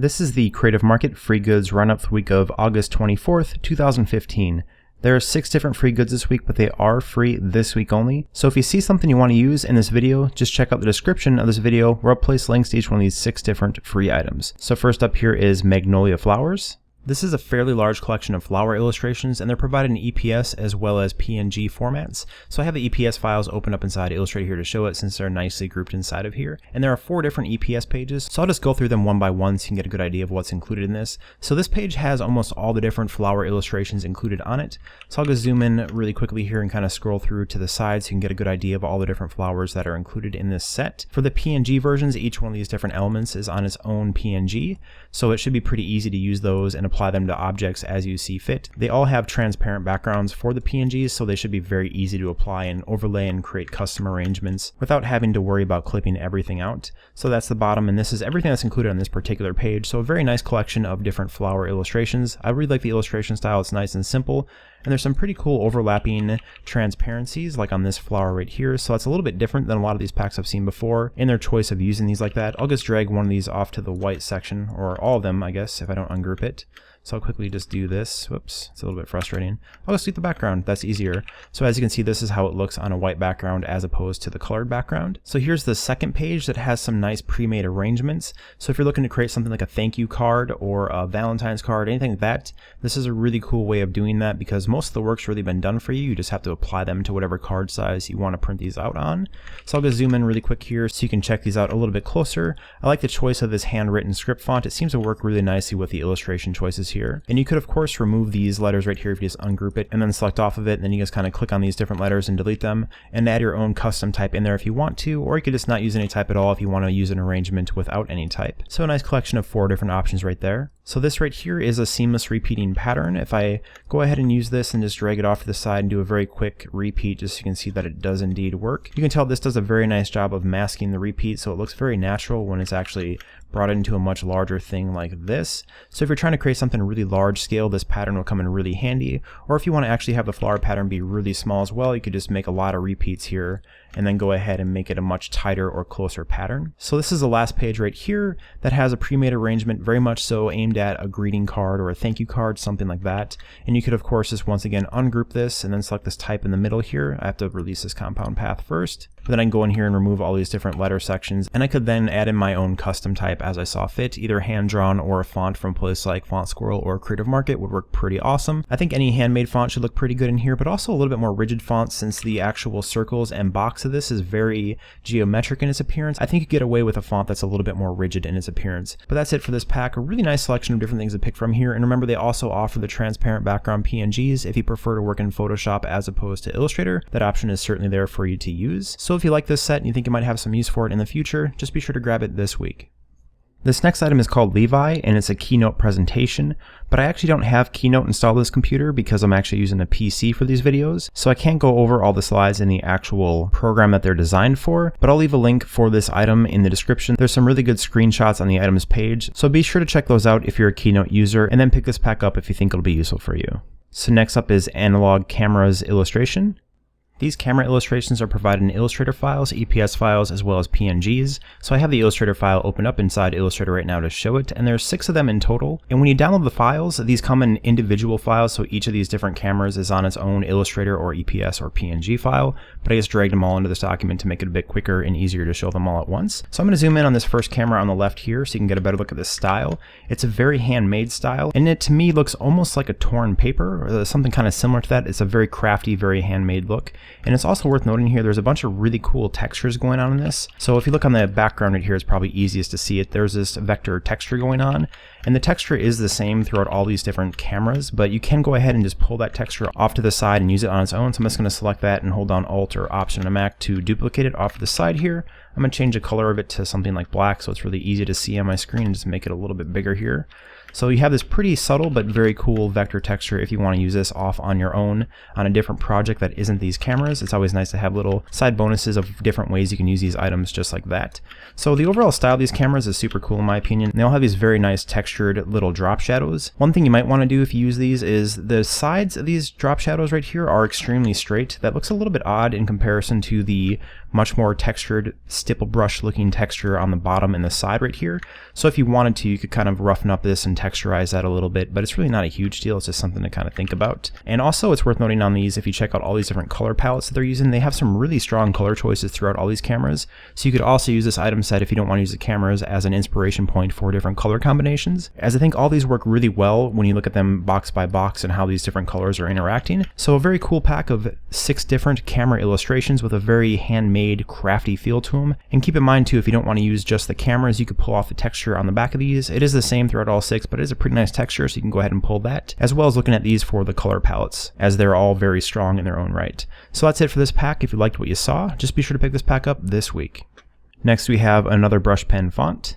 This is the Creative Market Free Goods Roundup the week of August 24th, 2015. There are 6 different free goods this week, but they are free this week only. So if you see something you want to use in this video, just check out the description of this video where I'll place links to each one of these 6 different free items. So first up here is Magnolia Flowers. This is a fairly large collection of flower illustrations, and they're provided in EPS as well as PNG formats. So I have the EPS files open up inside Illustrator here to show it, since they're nicely grouped inside of here. And there are 4 different EPS pages, so I'll just go through them one by one so you can get a good idea of what's included in this. So this page has almost all the different flower illustrations included on it. So I'll just zoom in really quickly here and kind of scroll through to the side so you can get a good idea of all the different flowers that are included in this set. For the PNG versions, each one of these different elements is on its own PNG, so it should be pretty easy to use those and apply them to objects as you see fit. They all have transparent backgrounds for the PNGs, so they should be very easy to apply and overlay and create custom arrangements without having to worry about clipping everything out. So that's the bottom, and this is everything that's included on this particular page. So a very nice collection of different flower illustrations. I really like the illustration style. It's nice and simple, and there's some pretty cool overlapping transparencies like on this flower right here. So it's a little bit different than a lot of these packs I've seen before in their choice of using these like that. I'll just drag one of these off to the white section, or all of them I guess if I don't ungroup it. So I'll quickly just do this. Whoops, it's a little bit frustrating. I'll just delete the background, that's easier. So as you can see, this is how it looks on a white background as opposed to the colored background. So here's the second page that has some nice pre-made arrangements. So if you're looking to create something like a thank you card or a Valentine's card, anything like that, this is a really cool way of doing that because most of the work's really been done for you. You just have to apply them to whatever card size you want to print these out on. So I'll just zoom in really quick here so you can check these out a little bit closer. I like the choice of this handwritten script font. It seems to work really nicely with the illustration choices here. And you could of course remove these letters right here if you just ungroup it and then select off of it, and then you just kind of click on these different letters and delete them and add your own custom type in there if you want to, or you could just not use any type at all if you want to use an arrangement without any type. So a nice collection of 4 different options right there. So this right here is a seamless repeating pattern. If I go ahead and use this and just drag it off to the side and do a very quick repeat, just so you can see that it does indeed work. You can tell this does a very nice job of masking the repeat, so it looks very natural when it's actually brought into a much larger thing like this. So if you're trying to create something really large scale, this pattern will come in really handy. Or if you want to actually have the flower pattern be really small as well, you could just make a lot of repeats here and then go ahead and make it a much tighter or closer pattern. So this is the last page right here that has a pre-made arrangement, very much so aimed at a greeting card or a thank you card, something like that. And you could of course just once again ungroup this and then select this type in the middle here. I have to release this compound path first. But then I can go in here and remove all these different letter sections, and I could then add in my own custom type as I saw fit. Either hand-drawn or a font from a place like Font Squirrel or Creative Market would work pretty awesome. I think any handmade font should look pretty good in here, but also a little bit more rigid font, since the actual circles and box of this is very geometric in its appearance. I think you get away with a font that's a little bit more rigid in its appearance. But that's it for this pack. A really nice selection of different things to pick from here, and remember they also offer the transparent background PNGs. If you prefer to work in Photoshop as opposed to Illustrator, that option is certainly there for you to use. So if you like this set and you think you might have some use for it in the future, just be sure to grab it this week. This next item is called Levi, and it's a Keynote Presentation, but I actually don't have Keynote installed on this computer because I'm actually using a PC for these videos, so I can't go over all the slides in the actual program that they're designed for, but I'll leave a link for this item in the description. There's some really good screenshots on the items page, so be sure to check those out if you're a Keynote user, and then pick this pack up if you think it'll be useful for you. So next up is Analog Cameras Illustration. These camera illustrations are provided in Illustrator files, EPS files, as well as PNGs. So I have the Illustrator file open up inside Illustrator right now to show it, and there's 6 of them in total. And when you download the files, these come in individual files, so each of these different cameras is on its own Illustrator or EPS or PNG file, but I just dragged them all into this document to make it a bit quicker and easier to show them all at once. So I'm going to zoom in on this first camera on the left here so you can get a better look at this style. It's a very handmade style, and it to me looks almost like a torn paper, or something kind of similar to that. It's a very crafty, very handmade look. And it's also worth noting here, there's a bunch of really cool textures going on in this. So if you look on the background right here, it's probably easiest to see it. There's this vector texture going on, and the texture is the same throughout all these different cameras, but you can go ahead and just pull that texture off to the side and use it on its own. So I'm just going to select that and hold down Alt or Option on a Mac to duplicate it off to the side here. I'm going to change the color of it to something like black so it's really easy to see on my screen and just make it a little bit bigger here. So you have this pretty subtle but very cool vector texture if you want to use this off on your own on a different project that isn't these cameras. It's always nice to have little side bonuses of different ways you can use these items just like that. So the overall style of these cameras is super cool in my opinion. They all have these very nice textured little drop shadows. One thing you might want to do if you use these is the sides of these drop shadows right here are extremely straight. That looks a little bit odd in comparison to the much more textured stipple brush looking texture on the bottom and the side right here. So if you wanted to, you could kind of roughen up this and texturize that a little bit, but it's really not a huge deal. It's just something to kind of think about. And also it's worth noting on these, if you check out all these different color palettes that they're using, they have some really strong color choices throughout all these cameras. So you could also use this item set if you don't want to use the cameras as an inspiration point for different color combinations, as I think all these work really well when you look at them box by box and how these different colors are interacting. So a very cool pack of 6 different camera illustrations with a very handmade, crafty feel to them. And keep in mind too, if you don't want to use just the cameras, you could pull off the texture on the back of these. It is the same throughout all 6, but it is a pretty nice texture, so you can go ahead and pull that, as well as looking at these for the color palettes, as they're all very strong in their own right. So that's it for this pack. If you liked what you saw, just be sure to pick this pack up this week. Next we have another brush pen font.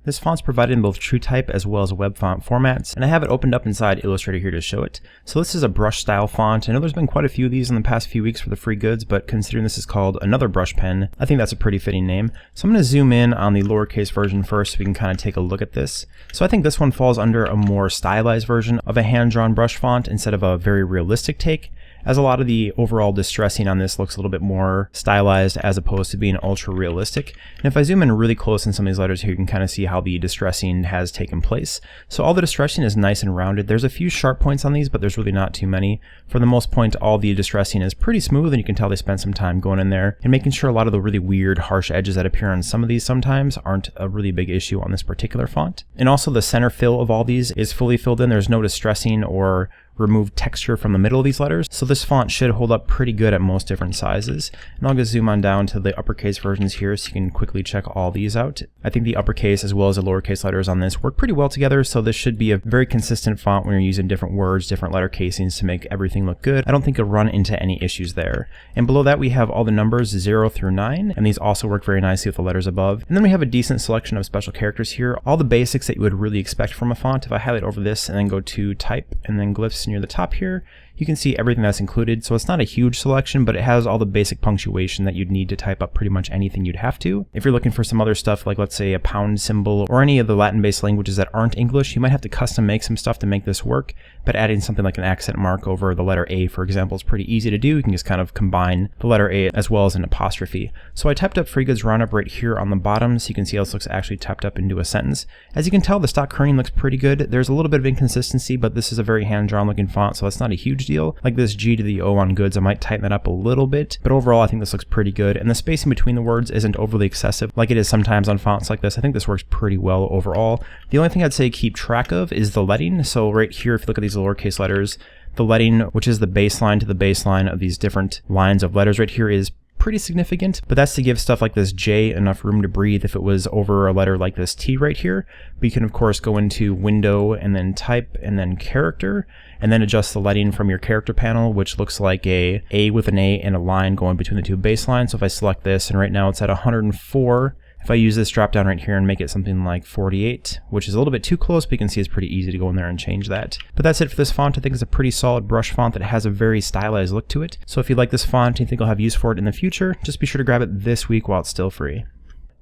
This font's provided in both TrueType as well as web font formats, and I have it opened up inside Illustrator here to show it. So this is a brush style font. I know there's been quite a few of these in the past few weeks for the free goods, but considering this is called Another Brush Pen, I think that's a pretty fitting name. So I'm going to zoom in on the lowercase version first so we can kind of take a look at this. So I think this one falls under a more stylized version of a hand-drawn brush font instead of a very realistic take, as a lot of the overall distressing on this looks a little bit more stylized as opposed to being ultra realistic. And if I zoom in really close in some of these letters here, you can kind of see how the distressing has taken place. So all the distressing is nice and rounded. There's a few sharp points on these, but there's really not too many. For the most part, all the distressing is pretty smooth, and you can tell they spent some time going in there and making sure a lot of the really weird, harsh edges that appear on some of these sometimes aren't a really big issue on this particular font. And also the center fill of all these is fully filled in. There's no distressing or remove texture from the middle of these letters, so this font should hold up pretty good at most different sizes. And I'll just zoom on down to the uppercase versions here so you can quickly check all these out. I think the uppercase as well as the lowercase letters on this work pretty well together, so this should be a very consistent font when you're using different words, different letter casings to make everything look good. I don't think you'll run into any issues there. And below that we have all the numbers 0 through 9, and these also work very nicely with the letters above. And then we have a decent selection of special characters here, all the basics that you would really expect from a font. If I highlight over this and then go to type and then glyphs near the top here, you can see everything that's included. So it's not a huge selection, but it has all the basic punctuation that you'd need to type up pretty much anything you'd have to. If you're looking for some other stuff, like let's say a pound symbol or any of the Latin-based languages that aren't English, you might have to custom make some stuff to make this work, but adding something like an accent mark over the letter A, for example, is pretty easy to do. You can just kind of combine the letter A as well as an apostrophe. So I typed up Free Goods Roundup right here on the bottom, so you can see how this looks actually typed up into a sentence. As you can tell, the stock kerning looks pretty good. There's a little bit of inconsistency, but this is a very hand-drawn looking font, so that's not a huge deal. Like this G to the O on goods, I might tighten that up a little bit, but overall I think this looks pretty good, and the spacing between the words isn't overly excessive like it is sometimes on fonts like this. I think this works pretty well overall. The only thing I'd say keep track of is the leading. So right here, if you look at these lowercase letters, the leading, which is the baseline to the baseline of these different lines of letters right here, is pretty significant, but that's to give stuff like this J enough room to breathe if it was over a letter like this T right here. But you can of course go into window and then type and then character, and then adjust the leading from your character panel, which looks like a with an A and a line going between the two baselines. So if I select this, and right now it's at 104, if I use this drop down right here and make it something like 48, which is a little bit too close, but you can see it's pretty easy to go in there and change that. But that's it for this font. I think it's a pretty solid brush font that has a very stylized look to it. So if you like this font and you think you'll have use for it in the future, just be sure to grab it this week while it's still free.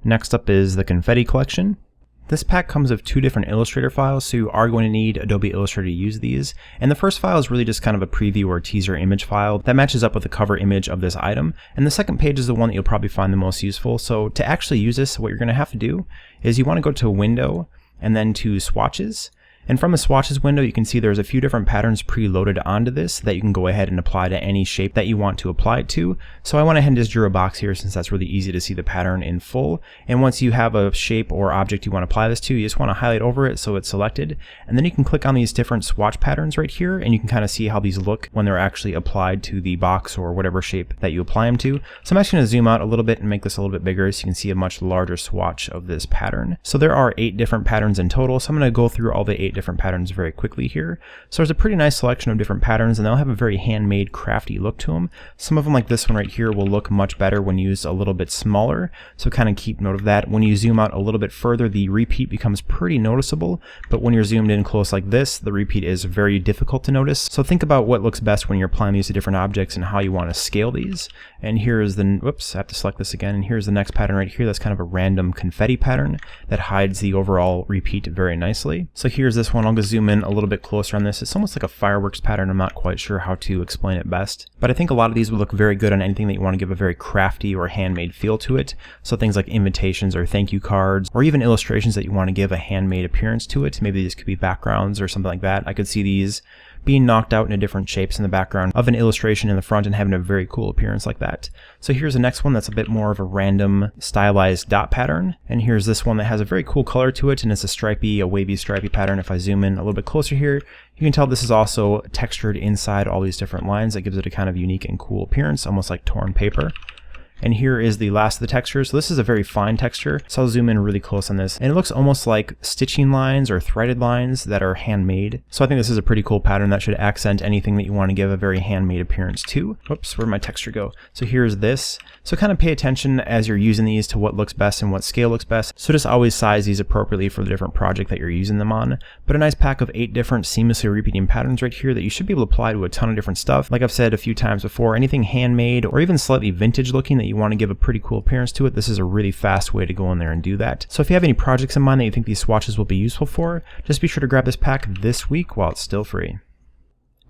Next up is the Confetti collection. This pack comes with 2 different Illustrator files, so you are going to need Adobe Illustrator to use these. And the first file is really just kind of a preview or teaser image file that matches up with the cover image of this item. And the second page is the one that you'll probably find the most useful. So to actually use this, what you're going to have to do is you want to go to Window and then to Swatches. And from the swatches window, you can see there's a few different patterns preloaded onto this that you can go ahead and apply to any shape that you want to apply it to. So I went ahead and just drew a box here since that's really easy to see the pattern in full. And once you have a shape or object you want to apply this to, you just want to highlight over it so it's selected. And then you can click on these different swatch patterns right here, and you can kind of see how these look when they're actually applied to the box or whatever shape that you apply them to. So I'm actually going to zoom out a little bit and make this a little bit bigger so you can see a much larger swatch of this pattern. So there are 8 different patterns in total. So I'm going to go through all the 8 different patterns very quickly here. So there's a pretty nice selection of different patterns, and they'll have a very handmade, crafty look to them. Some of them, like this one right here, will look much better when used a little bit smaller, so kind of keep note of that. When you zoom out a little bit further, the repeat becomes pretty noticeable, but when you're zoomed in close like this, the repeat is very difficult to notice. So think about what looks best when you're applying these to different objects and how you want to scale these. And here is the, whoops, I have to select this again, and here's the next pattern right here. That's kind of a random confetti pattern that hides the overall repeat very nicely. So here's this one. I'll go zoom in a little bit closer on this. It's almost like a fireworks pattern. I'm not quite sure how to explain it best, but I think a lot of these would look very good on anything that you want to give a very crafty or handmade feel to it. So things like invitations or thank you cards, or even illustrations that you want to give a handmade appearance to it. Maybe these could be backgrounds or something like that. I could see these being knocked out into different shapes in the background of an illustration in the front and having a very cool appearance like that. So here's the next one that's a bit more of a random stylized dot pattern. And here's this one that has a very cool color to it, and it's a wavy stripy pattern. If I zoom in a little bit closer here, you can tell this is also textured inside all these different lines. That gives it a kind of unique and cool appearance, almost like torn paper. And here is the last of the textures. So this is a very fine texture. So I'll zoom in really close on this. And it looks almost like stitching lines or threaded lines that are handmade. So I think this is a pretty cool pattern that should accent anything that you want to give a very handmade appearance to. Oops, where'd my texture go? So here's this. So kind of pay attention as you're using these to what looks best and what scale looks best. So just always size these appropriately for the different project that you're using them on. But a nice pack of 8 different seamlessly repeating patterns right here that you should be able to apply to a ton of different stuff. Like I've said a few times before, anything handmade or even slightly vintage looking that you want to give a pretty cool appearance to it, this is a really fast way to go in there and do that. So if you have any projects in mind that you think these swatches will be useful for, just be sure to grab this pack this week while it's still free.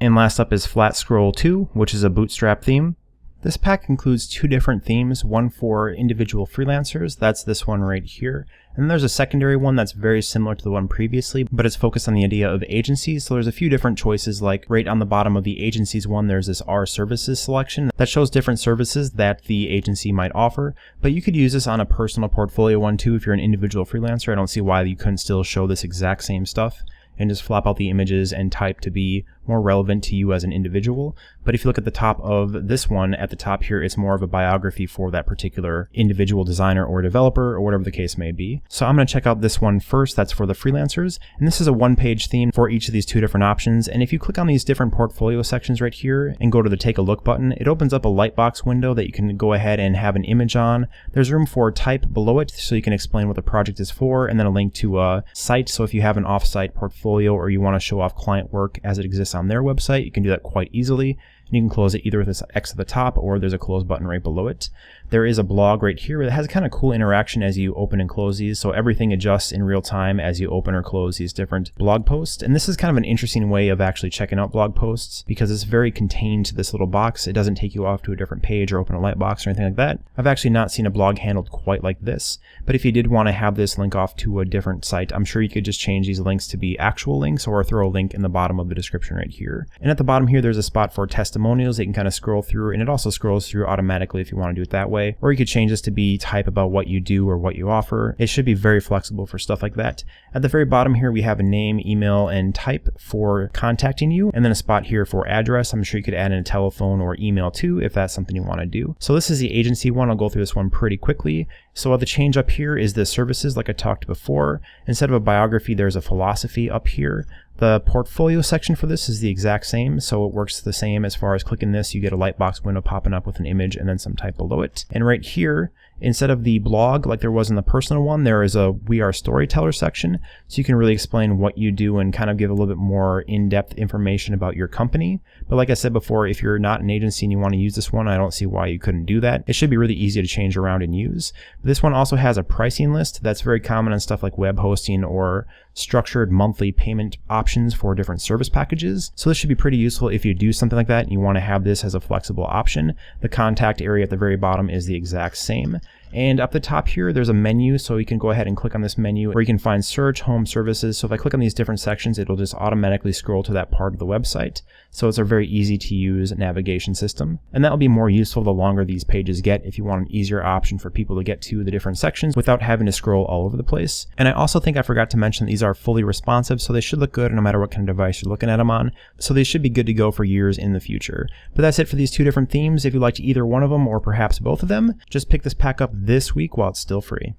And last up is Flat Scroll 2, which is a Bootstrap theme. This pack includes 2 different themes, one for individual freelancers, that's this one right here, and then there's a secondary one that's very similar to the one previously, but it's focused on the idea of agencies. So there's a few different choices, like right on the bottom of the agencies one, there's this Our Services selection that shows different services that the agency might offer, but you could use this on a personal portfolio one too if you're an individual freelancer. I don't see why you couldn't still show this exact same stuff and just flop out the images and type to be more relevant to you as an individual. But if you look at the top of this one, at the top here, it's more of a biography for that particular individual designer or developer or whatever the case may be. So I'm going to check out this one first. That's for the freelancers. And this is a one-page theme for each of these 2 different options. And if you click on these different portfolio sections right here and go to the Take a Look button, it opens up a lightbox window that you can go ahead and have an image on. There's room for type below it so you can explain what the project is for, and then a link to a site. So if you have an off-site portfolio or you want to show off client work as it exists on their website, you can do that quite easily. And you can close it either with this X at the top or there's a close button right below it. There is a blog right here that has a kind of cool interaction as you open and close these. So everything adjusts in real time as you open or close these different blog posts. And this is kind of an interesting way of actually checking out blog posts because it's very contained to this little box. It doesn't take you off to a different page or open a lightbox or anything like that. I've actually not seen a blog handled quite like this. But if you did want to have this link off to a different site, I'm sure you could just change these links to be actual links or throw a link in the bottom of the description right here. And at the bottom here, there's a spot for testimonials that you can kind of scroll through, and it also scrolls through automatically if you want to do it that way. Or you could change this to be type about what you do or what you offer. It should be very flexible for stuff like that. At the very bottom here, we have a name, email, and type for contacting you, and then a spot here for address. I'm sure you could add in a telephone or email too if that's something you want to do. So this is the agency one. I'll go through this one pretty quickly. So the change up here is the services like I talked before. Instead of a biography, there's a philosophy up here. The portfolio section for this is the exact same, so it works the same as far as clicking this, you get a lightbox window popping up with an image and then some type below it. And right here, instead of the blog like there was in the personal one, there is a We Are Storyteller section, so you can really explain what you do and kind of give a little bit more in-depth information about your company. But like I said before, if you're not an agency and you want to use this one, I don't see why you couldn't do that. It should be really easy to change around and use. This one also has a pricing list that's very common on stuff like web hosting or structured monthly payment options for different service packages. So this should be pretty useful if you do something like that and you want to have this as a flexible option. The contact area at the very bottom is the exact same. And up the top here, there's a menu, so you can go ahead and click on this menu where you can find search, home, services. So if I click on these different sections, it'll just automatically scroll to that part of the website. So it's a very easy to use navigation system. And that'll be more useful the longer these pages get if you want an easier option for people to get to the different sections without having to scroll all over the place. And I also think I forgot to mention these are fully responsive, so they should look good no matter what kind of device you're looking at them on. So they should be good to go for years in the future. But that's it for these 2 different themes. If you liked either one of them or perhaps both of them, just pick this pack up this week while it's still free.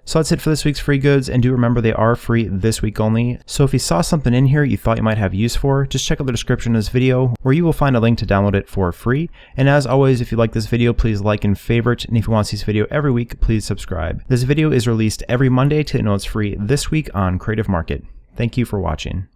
So that's it for this week's free goods, and do remember they are free this week only. So if you saw something in here you thought you might have use for, just check out the description of this video where you will find a link to download it for free. And as always, if you like this video, please like and favorite, and if you want to see this video every week, please subscribe. This video is released every Monday to know it's free this week on Creative Market. Thank you for watching.